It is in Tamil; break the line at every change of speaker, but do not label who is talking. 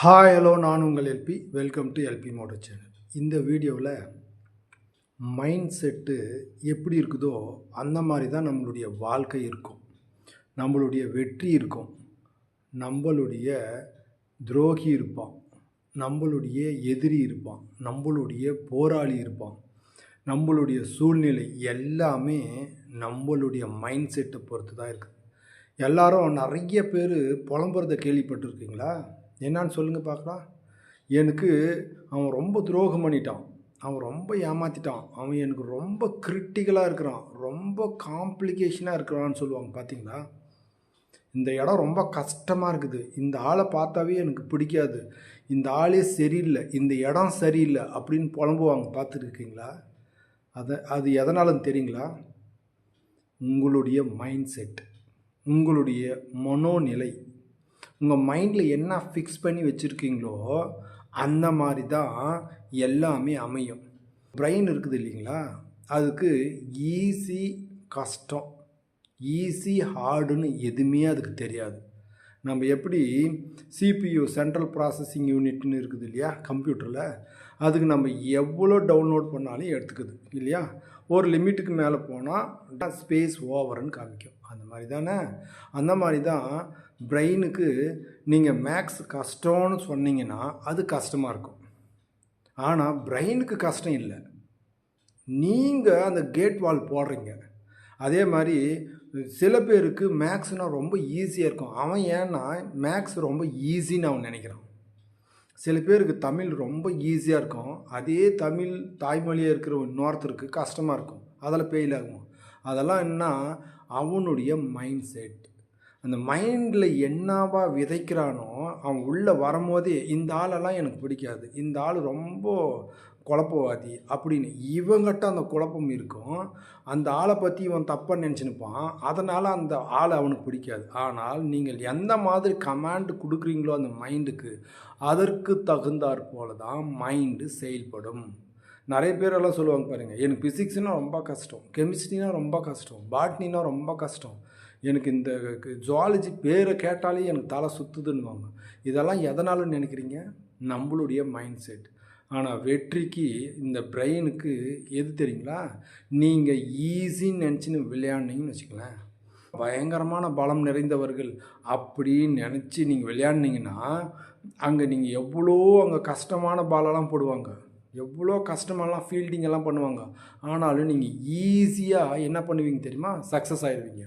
ஹாய் ஹலோ, நான் உங்கள் LP. Welcome to LP moto channel. இந்த வீடியோவில் மைண்ட் செட்டு எப்படி இருக்குதோ அந்த மாதிரி தான் நம்மளுடைய வாழ்க்கை இருக்கும், நம்மளுடைய வெற்றி இருக்கும், நம்மளுடைய துரோகி இருப்பான், நம்மளுடைய எதிரி இருப்பான், நம்மளுடைய போராளி இருப்பான். நம்மளுடைய சூழ்நிலை எல்லாமே நம்மளுடைய மைண்ட் செட்டை பொறுத்து தான் இருக்குது. எல்லாரும் நிறைய பேர் புலம்புறதை கேள்விப்பட்டிருக்கீங்களா? என்னான்னு சொல்லுங்கள் பார்க்கலாம். எனக்கு அவன் ரொம்ப துரோகம் பண்ணிட்டான், அவன் ரொம்ப ஏமாற்றிட்டான், அவன் எனக்கு ரொம்ப கிரிட்டிக்கலாக இருக்கிறான், ரொம்ப காம்ப்ளிகேஷனாக இருக்கிறான்னு சொல்லுவாங்க. பார்த்தீங்களா? இந்த இடம் ரொம்ப கஷ்டமாக இருக்குது, இந்த ஆளை பார்த்தாவே எனக்கு பிடிக்காது, இந்த ஆளே சரியில்லை, இந்த இடம் சரியில்லை அப்படின்னு புலம்புவாங்க. பார்த்துருக்கீங்களா? அது எதனாலும் தெரியுங்களா? உங்களுடைய மைண்ட் செட், உங்களுடைய மனோநிலை, உங்கள் மைண்டில் என்ன ஃபிக்ஸ் பண்ணி வச்சுருக்கீங்களோ அந்த மாதிரி தான் எல்லாமே அமையும். பிரெயின் இருக்குது இல்லைங்களா, அதுக்கு ஈஸி கஷ்டம், ஈஸி ஹார்டுன்னு எதுவுமே அதுக்கு தெரியாது. நம்ம எப்படி சிபியு சென்ட்ரல் ப்ராசஸிங் யூனிட்னு இருக்குது இல்லையா கம்ப்யூட்டரில், அதுக்கு நம்ம எவ்வளோ டவுன்லோட் பண்ணாலும் எடுத்துக்குது இல்லையா, ஒரு லிமிட்டுக்கு மேலே போனால் ஸ்பேஸ் ஓவர்னு காமிக்கும். அந்த மாதிரி தானே, அந்த மாதிரி தான் பிரெயினுக்கு நீங்கள் மேக்ஸ் கஷ்டம்னு சொன்னீங்கன்னா அது கஷ்டமாக இருக்கும். ஆனால் பிரெயினுக்கு கஷ்டம் இல்லை, நீங்கள் அந்த கேட் வால் போடுறீங்க. அதே மாதிரி சில பேருக்கு மேக்ஸ்னால் ரொம்ப ஈஸியாக இருக்கும். அவன் ஏன்னா மேக்ஸ் ரொம்ப ஈஸின்னு அவன் நினைக்கிறான். சில பேருக்கு தமிழ் ரொம்ப ஈஸியாக இருக்கும், அதே தமிழ் தாய்மொழியாக இருக்கிற இன்னொருத்தருக்கு கஷ்டமாக இருக்கும், அதில் ஃபெயில் ஆகும். அதெல்லாம் என்ன, அவனுடைய மைண்ட் செட். அந்த மைண்டில் என்னவா விதைக்கிறானோ அவன் உள்ளே வரும்போதே இந்த ஆளெல்லாம் எனக்கு பிடிக்காது, இந்த ஆள் ரொம்ப குழப்பவாதி அப்படின்னு இவங்கிட்ட அந்த குழப்பம் இருக்கும். அந்த ஆளை பற்றி இவன் தப்பாக நினச்சினுப்பான், அதனால் அந்த ஆளை அவனுக்கு பிடிக்காது. ஆனால் நீங்கள் எந்த மாதிரி கமாண்ட் கொடுக்குறீங்களோ அந்த மைண்டுக்கு, அதற்கு தகுந்தாற் போல தான் மைண்டு செயல்படும். நிறைய பேரெல்லாம் சொல்லுவாங்க பாருங்கள், எனக்கு ஃபிசிக்ஸ்னால் ரொம்ப கஷ்டம், கெமிஸ்ட்ரினா ரொம்ப கஷ்டம், பாட்னினா ரொம்ப கஷ்டம், எனக்கு இந்த ஜுவாலஜி பேரை கேட்டாலே எனக்கு தலை சுற்றுதுன்னுவாங்க. இதெல்லாம் எதனாலும் நினைக்கிறீங்க? நம்மளுடைய மைண்ட் செட். ஆனால் வெற்றிக்கு இந்த பிரெயினுக்கு எது தெரியுங்களா, நீங்கள் ஈஸின்னு நினச்சின்னு விளையாடினீங்கன்னு வச்சுக்கலேன், பயங்கரமான பலம் நிறைந்தவர்கள் அப்படின்னு நினச்சி நீங்கள் விளையாடினீங்கன்னா அங்கே நீங்கள் எவ்வளோ அங்கே கஷ்டமான பாலெல்லாம் போடுவாங்க, எவ்வளோ கஷ்டமெல்லாம் ஃபீல்டிங்கெல்லாம் பண்ணுவாங்க. ஆனாலும் நீங்கள் ஈஸியாக என்ன பண்ணுவீங்க தெரியுமா, சக்ஸஸ் ஆகிடுவீங்க.